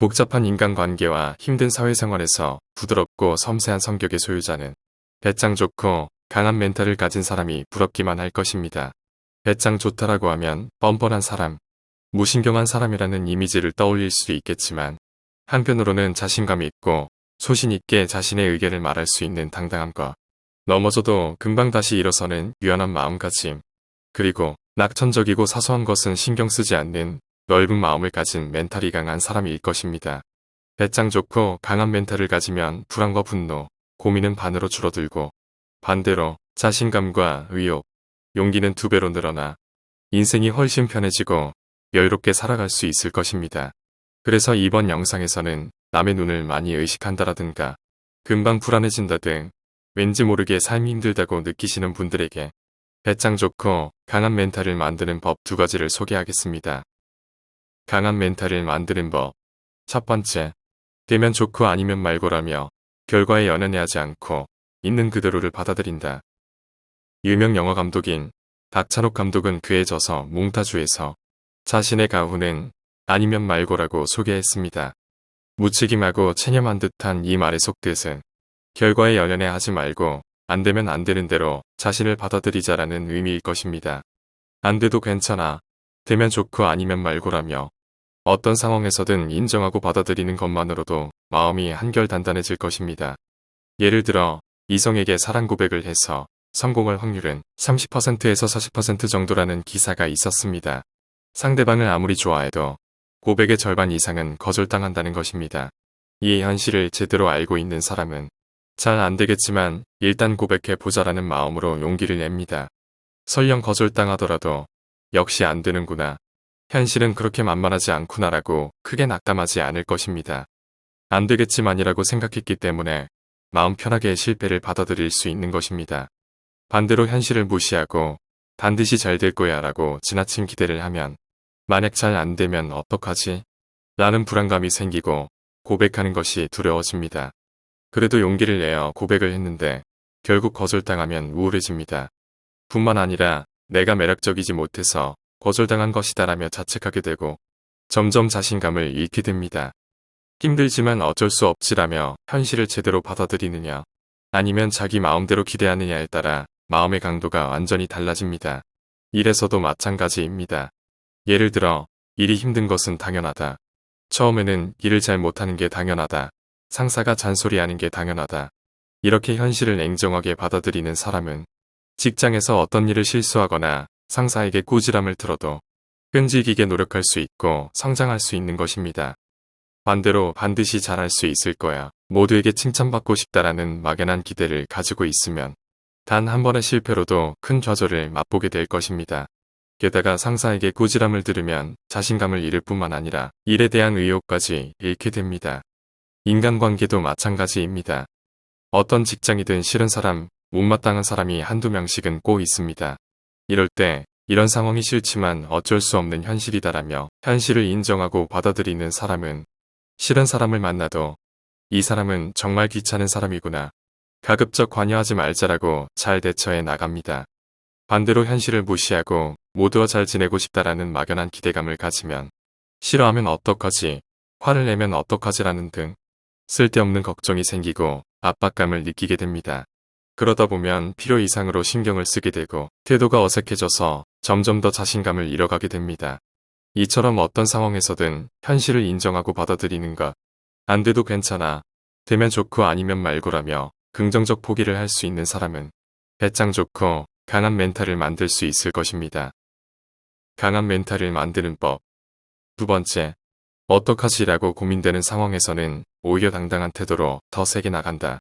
복잡한 인간관계와 힘든 사회생활에서 부드럽고 섬세한 성격의 소유자는 배짱 좋고 강한 멘탈을 가진 사람이 부럽기만 할 것입니다. 배짱 좋다라고 하면 뻔뻔한 사람, 무신경한 사람이라는 이미지를 떠올릴 수도 있겠지만 한편으로는 자신감 있고 소신 있게 자신의 의견을 말할 수 있는 당당함과 넘어져도 금방 다시 일어서는 유연한 마음가짐, 그리고 낙천적이고 사소한 것은 신경 쓰지 않는 넓은 마음을 가진 멘탈이 강한 사람일 것입니다. 배짱 좋고 강한 멘탈을 가지면 불안과 분노, 고민은 반으로 줄어들고 반대로 자신감과 의욕, 용기는 2배로 늘어나 인생이 훨씬 편해지고 여유롭게 살아갈 수 있을 것입니다. 그래서 이번 영상에서는 남의 눈을 많이 의식한다라든가 금방 불안해진다 등 왠지 모르게 삶이 힘들다고 느끼시는 분들에게 배짱 좋고 강한 멘탈을 만드는 법 2가지를 소개하겠습니다. 강한 멘탈을 만드는 법. 첫 번째, 되면 좋고 아니면 말고라며 결과에 연연해하지 않고 있는 그대로를 받아들인다. 유명 영화 감독인 박찬욱 감독은 그에 져서 몽타주에서 자신의 가훈은 아니면 말고라고 소개했습니다. 무책임하고 체념한 듯한 이 말의 속뜻은 결과에 연연해하지 말고 안 되면 안 되는 대로 자신을 받아들이자라는 의미일 것입니다. 안 돼도 괜찮아. 되면 좋고 아니면 말고라며 어떤 상황에서든 인정하고 받아들이는 것만으로도 마음이 한결 단단해질 것입니다. 예를 들어 이성에게 사랑 고백을 해서 성공할 확률은 30%에서 40% 정도라는 기사가 있었습니다. 상대방을 아무리 좋아해도 고백의 절반 이상은 거절당한다는 것입니다. 이 현실을 제대로 알고 있는 사람은 잘 안되겠지만 일단 고백해보자라는 마음으로 용기를 냅니다. 설령 거절당하더라도 역시 안되는구나. 현실은 그렇게 만만하지 않구나라고 크게 낙담하지 않을 것입니다. 안되겠지만이라고 생각했기 때문에 마음 편하게 실패를 받아들일 수 있는 것입니다. 반대로 현실을 무시하고 반드시 잘 될 거야 라고 지나친 기대를 하면 만약 잘 안되면 어떡하지? 라는 불안감이 생기고 고백하는 것이 두려워집니다. 그래도 용기를 내어 고백을 했는데 결국 거절당하면 우울해집니다. 뿐만 아니라 내가 매력적이지 못해서 거절당한 것이다라며 자책하게 되고 점점 자신감을 잃게 됩니다. 힘들지만 어쩔 수 없지라며 현실을 제대로 받아들이느냐 아니면 자기 마음대로 기대하느냐에 따라 마음의 강도가 완전히 달라집니다. 일에서도 마찬가지입니다. 예를 들어 일이 힘든 것은 당연하다. 처음에는 일을 잘 못하는 게 당연하다. 상사가 잔소리하는 게 당연하다. 이렇게 현실을 냉정하게 받아들이는 사람은 직장에서 어떤 일을 실수하거나 상사에게 꾸지람을 들어도 끈질기게 노력할 수 있고 성장할 수 있는 것입니다. 반대로 반드시 잘할 수 있을 거야. 모두에게 칭찬받고 싶다라는 막연한 기대를 가지고 있으면 단 한 번의 실패로도 큰 좌절을 맛보게 될 것입니다. 게다가 상사에게 꾸지람을 들으면 자신감을 잃을 뿐만 아니라 일에 대한 의욕까지 잃게 됩니다. 인간관계도 마찬가지입니다. 어떤 직장이든 싫은 사람, 못마땅한 사람이 한두 명씩은 꼭 있습니다. 이럴 때 이런 상황이 싫지만 어쩔 수 없는 현실이다라며 현실을 인정하고 받아들이는 사람은 싫은 사람을 만나도 이 사람은 정말 귀찮은 사람이구나. 가급적 관여하지 말자라고 잘 대처해 나갑니다. 반대로 현실을 무시하고 모두와 잘 지내고 싶다라는 막연한 기대감을 가지면 싫어하면 어떡하지, 화를 내면 어떡하지라는 등 쓸데없는 걱정이 생기고 압박감을 느끼게 됩니다. 그러다 보면 필요 이상으로 신경을 쓰게 되고 태도가 어색해져서 점점 더 자신감을 잃어가게 됩니다. 이처럼 어떤 상황에서든 현실을 인정하고 받아들이는 것, 안 돼도 괜찮아, 되면 좋고 아니면 말고라며 긍정적 포기를 할 수 있는 사람은 배짱 좋고 강한 멘탈을 만들 수 있을 것입니다. 강한 멘탈을 만드는 법. 2번째, 어떡하지라고 고민되는 상황에서는 오히려 당당한 태도로 더 세게 나간다.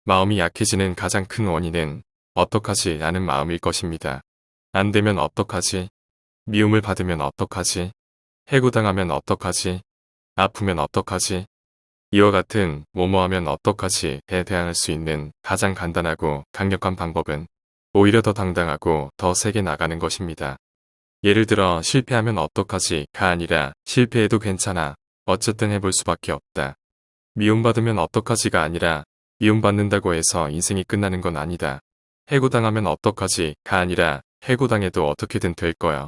마음이 약해지는 가장 큰 원인은 어떡하지 라는 마음일 것입니다. 안 되면 어떡하지? 미움을 받으면 어떡하지? 해고당하면 어떡하지? 아프면 어떡하지? 이와 같은 뭐뭐하면 어떡하지에 대항할 수 있는 가장 간단하고 강력한 방법은 오히려 더 당당하고 더 세게 나가는 것입니다. 예를 들어 실패하면 어떡하지가 아니라 실패해도 괜찮아. 어쨌든 해볼 수밖에 없다. 미움받으면 어떡하지가 아니라 미움받는다고 해서 인생이 끝나는 건 아니다. 해고당하면 어떡하지가 아니라 해고당해도 어떻게든 될 거야.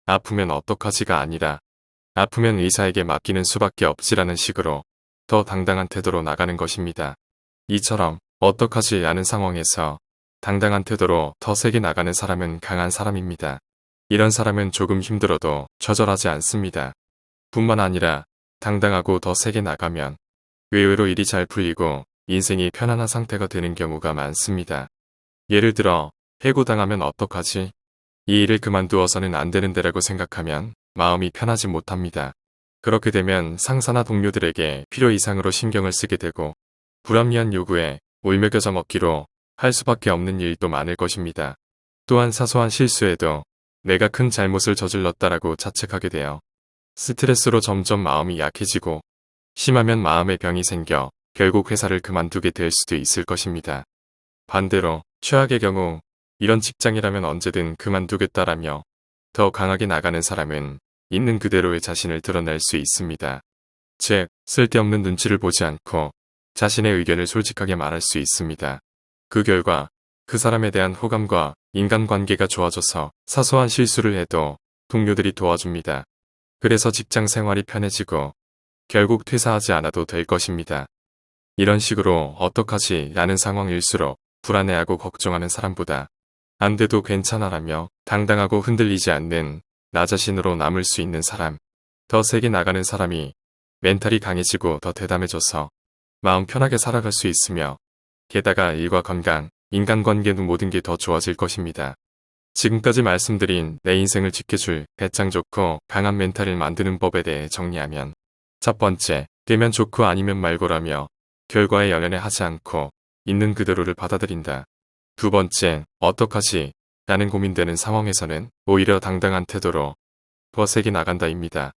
아프면 어떡하지가 아니라 아프면 의사에게 맡기는 수밖에 없지라는 식으로 더 당당한 태도로 나가는 것입니다. 이처럼 어떡하지 않은 상황에서 당당한 태도로 더 세게 나가는 사람은 강한 사람입니다. 이런 사람은 조금 힘들어도 좌절하지 않습니다. 뿐만 아니라 당당하고 더 세게 나가면 의외로 일이 잘 풀리고 인생이 편안한 상태가 되는 경우가 많습니다. 예를 들어 해고당하면 어떡하지? 이 일을 그만두어서는 안 되는데라고 생각하면 마음이 편하지 못합니다. 그렇게 되면 상사나 동료들에게 필요 이상으로 신경을 쓰게 되고 불합리한 요구에 울며겨져 먹기로 할 수밖에 없는 일도 많을 것입니다. 또한 사소한 실수에도 내가 큰 잘못을 저질렀다라고 자책하게 되어 스트레스로 점점 마음이 약해지고 심하면 마음의 병이 생겨 결국 회사를 그만두게 될 수도 있을 것입니다. 반대로 최악의 경우 이런 직장이라면 언제든 그만두겠다라며 더 강하게 나가는 사람은 있는 그대로의 자신을 드러낼 수 있습니다. 즉, 쓸데없는 눈치를 보지 않고 자신의 의견을 솔직하게 말할 수 있습니다. 그 결과 그 사람에 대한 호감과 인간관계가 좋아져서 사소한 실수를 해도 동료들이 도와줍니다. 그래서 직장 생활이 편해지고 결국 퇴사하지 않아도 될 것입니다. 이런 식으로 어떡하지 라는 상황일수록 불안해하고 걱정하는 사람보다 안 돼도 괜찮아라며 당당하고 흔들리지 않는 나 자신으로 남을 수 있는 사람, 더 세게 나가는 사람이 멘탈이 강해지고 더 대담해져서 마음 편하게 살아갈 수 있으며 게다가 일과 건강, 인간관계 등 모든 게 더 좋아질 것입니다. 지금까지 말씀드린 내 인생을 지켜줄 배짱 좋고 강한 멘탈을 만드는 법에 대해 정리하면 첫 번째, 되면 좋고 아니면 말고라며 결과에 연연해 하지 않고 있는 그대로를 받아들인다. 두 번째, 어떡하지? 라는 고민되는 상황에서는 오히려 당당한 태도로 더 세게 나간다입니다.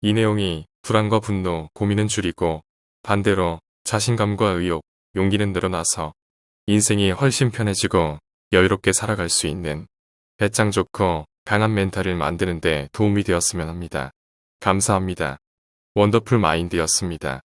이 내용이 불안과 분노, 고민은 줄이고 반대로 자신감과 의욕, 용기는 늘어나서 인생이 훨씬 편해지고 여유롭게 살아갈 수 있는 배짱 좋고 강한 멘탈을 만드는 데 도움이 되었으면 합니다. 감사합니다. 원더풀 마인드였습니다.